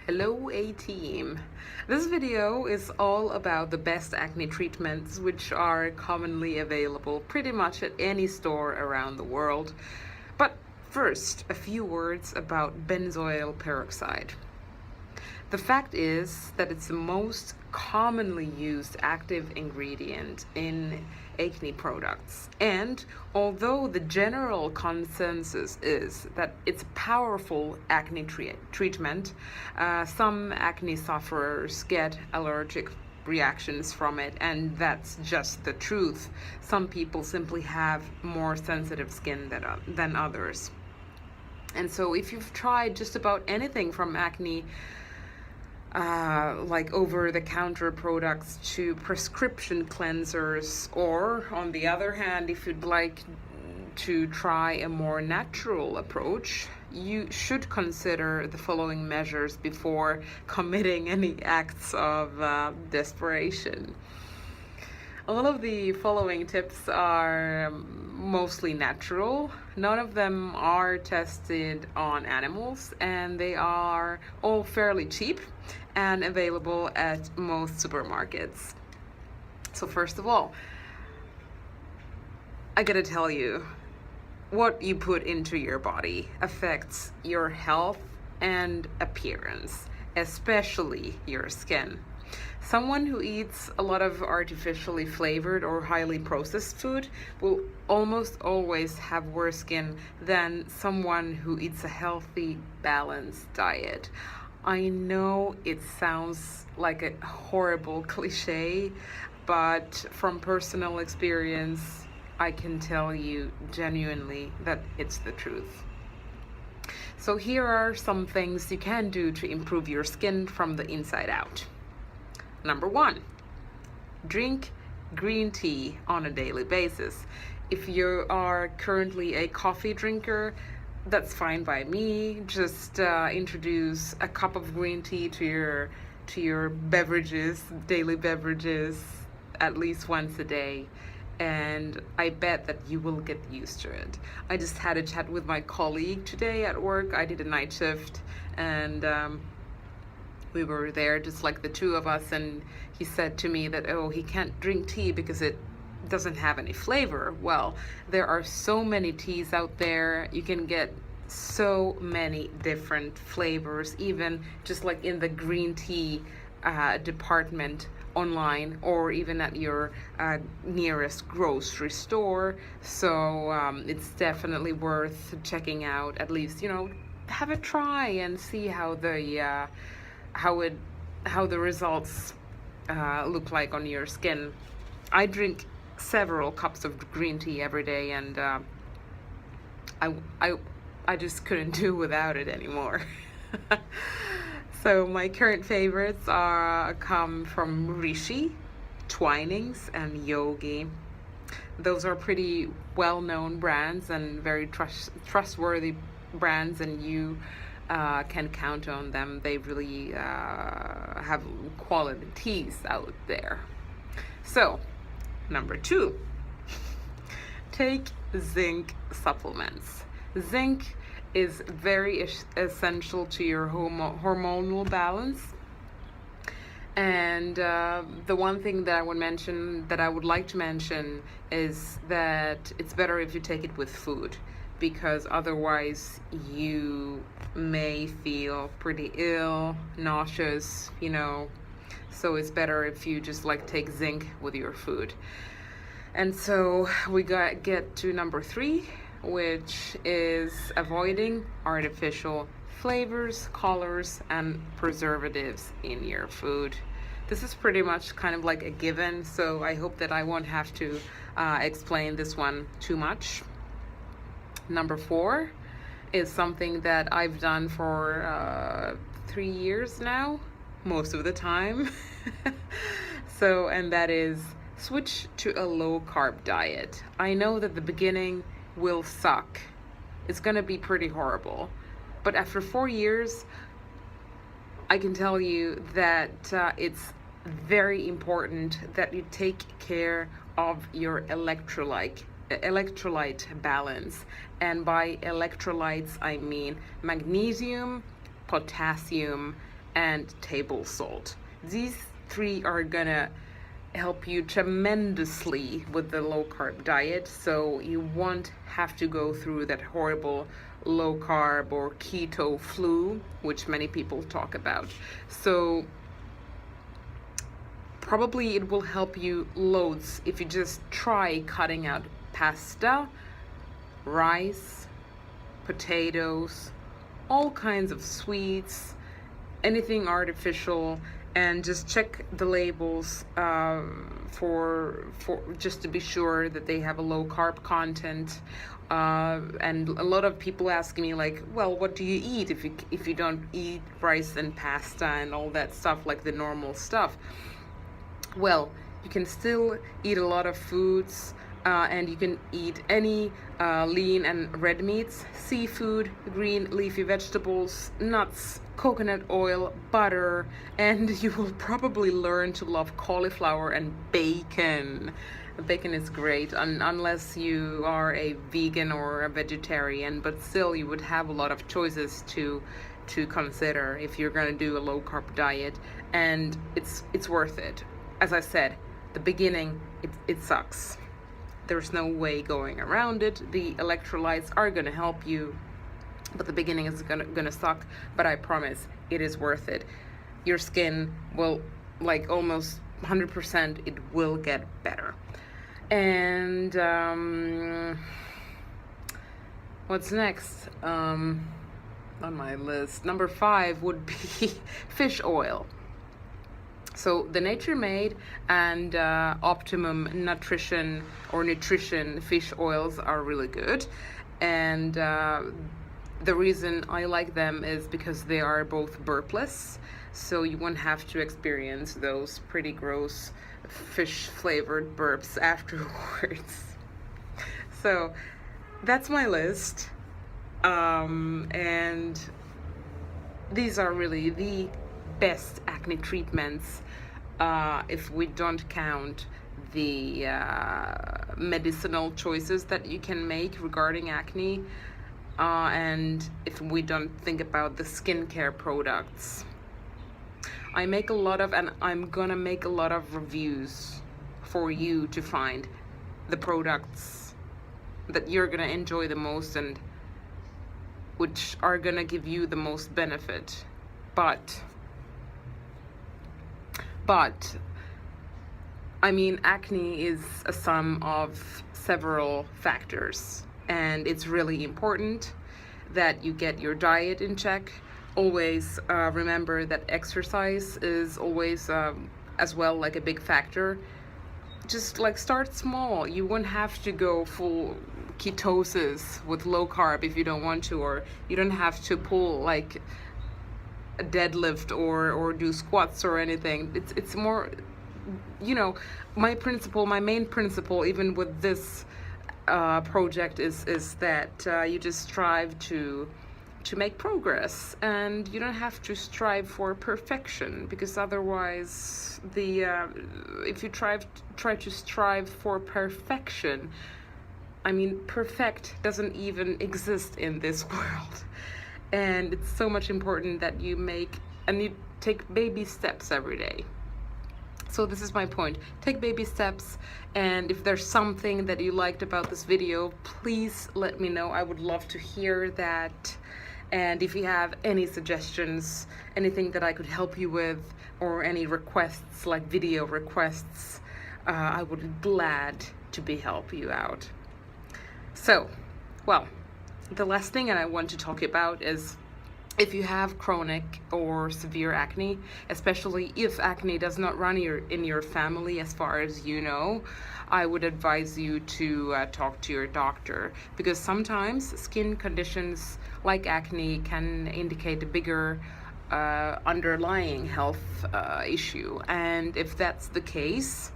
Hello A-team! This video is all about the best acne treatments which are commonly available pretty much at any store around the world. But first, a few words about benzoyl peroxide. The fact is that it's the most commonly used active ingredient in acne products, and although the general consensus is that it's a powerful acne treatment, some acne sufferers get allergic reactions from it, and that's just the truth. Some people simply have more sensitive skin than others. And so if you've tried just about anything from acne, like over-the-counter products to prescription cleansers, or on the other hand, if you'd like to try a more natural approach, you should consider the following measures before committing any acts of desperation. All of the following tips are mostly natural. None of them are tested on animals, and they are all fairly cheap and available at most supermarkets. So first of all, I gotta tell you, what you put into your body affects your health and appearance, especially your skin. Someone who eats a lot of artificially flavored or highly processed food will almost always have worse skin than someone who eats a healthy, balanced diet. I know it sounds like a horrible cliche, but from personal experience, I can tell you genuinely that it's the truth. So here are some things you can do to improve your skin from the inside out. Number 1, drink green tea on a daily basis. If you are currently a coffee drinker, that's fine by me. Just introduce a cup of green tea to your beverages, daily beverages, at least once a day, and I bet that you will get used to it. I just had a chat with my colleague today at work. I did a night shift, and we were there just like the two of us, and he said to me that, oh, he can't drink tea because it doesn't have any flavor. Well, there are so many teas out there. You can get so many different flavors, even just like in the green tea department online, or even at your nearest grocery store. So it's definitely worth checking out. At least, have a try and see how the results look like on your skin. I drink several cups of green tea every day, and I just couldn't do without it anymore. So my current favorites come from Rishi, Twinings, and Yogi. Those are pretty well-known brands and very trustworthy brands, and you can count on them. They really have quality teas out there. So, number 2, take zinc supplements. Zinc is very essential to your hormonal balance. And the one thing that I would like to mention is that it's better if you take it with food, because otherwise you may feel pretty ill, nauseous, so it's better if you just take zinc with your food. And so we get to number 3, which is avoiding artificial flavors, colors, and preservatives in your food. This is pretty much kind of like a given, so I hope that I won't have to explain this one too much. Number 4 is something that I've done for 3 years now, most of the time. And that is switch to a low-carb diet. I know that the beginning will suck. It's gonna be pretty horrible. But after 4 years, I can tell you that it's very important that you take care of your electrolyte balance. And by electrolytes, I mean magnesium, potassium, and table salt. These three are gonna help you tremendously with the low carb diet, so you won't have to go through that horrible low carb or keto flu, which many people talk about. So probably it will help you loads if you just try cutting out pasta, rice, potatoes, all kinds of sweets, anything artificial, and just check the labels for just to be sure that they have a low carb content. And a lot of people ask me like, well, what do you eat if you don't eat rice and pasta and all that stuff, like the normal stuff? Well, you can still eat a lot of foods, and you can eat any lean and red meats, seafood, green leafy vegetables, nuts, coconut oil, butter, and you will probably learn to love cauliflower and bacon. Bacon is great, unless you are a vegan or a vegetarian, but still you would have a lot of choices to consider if you're going to do a low carb diet, and it's worth it. As I said, the beginning, it sucks. There's no way going around it. The electrolytes are gonna help you, but the beginning is gonna suck, but I promise it is worth it. Your skin will, like almost 100%, it will get better. And what's next on my list? Number 5 would be fish oil. So the Nature Made and Optimum Nutrition fish oils are really good, and the reason I like them is because they are both burpless, so you won't have to experience those pretty gross fish flavored burps afterwards. So that's my list, and these are really the best acne treatments, if we don't count the medicinal choices that you can make regarding acne, and if we don't think about the skincare products. I make a lot of, and I'm gonna make a lot of reviews for you to find the products that you're gonna enjoy the most and which are gonna give you the most benefit. But I mean, acne is a sum of several factors, and it's really important that you get your diet in check. Always remember that exercise is always as well like a big factor. Just like start small. You won't have to go full ketosis with low carb if you don't want to, or you don't have to pull like a deadlift or do squats or anything. It's more, you know, my main principle even with this project is that you just strive to make progress, and you don't have to strive for perfection, because otherwise if you try to strive for perfection, I mean, perfect doesn't even exist in this world. And it's so much important that you take baby steps every day. So this is my point. Take baby steps, and if there's something that you liked about this video, please let me know. I would love to hear that. And if you have any suggestions, anything that I could help you with, or any requests, like video requests, I would be glad to help you out. So, well, the last thing I want to talk about is if you have chronic or severe acne, especially if acne does not run in your family as far as you know, I would advise you to talk to your doctor, because sometimes skin conditions like acne can indicate a bigger underlying health issue. And if that's the case,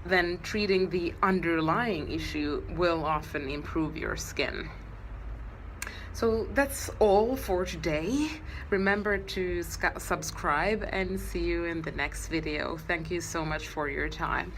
then treating the underlying issue will often improve your skin. So that's all for today. Remember to subscribe, and see you in the next video. Thank you so much for your time.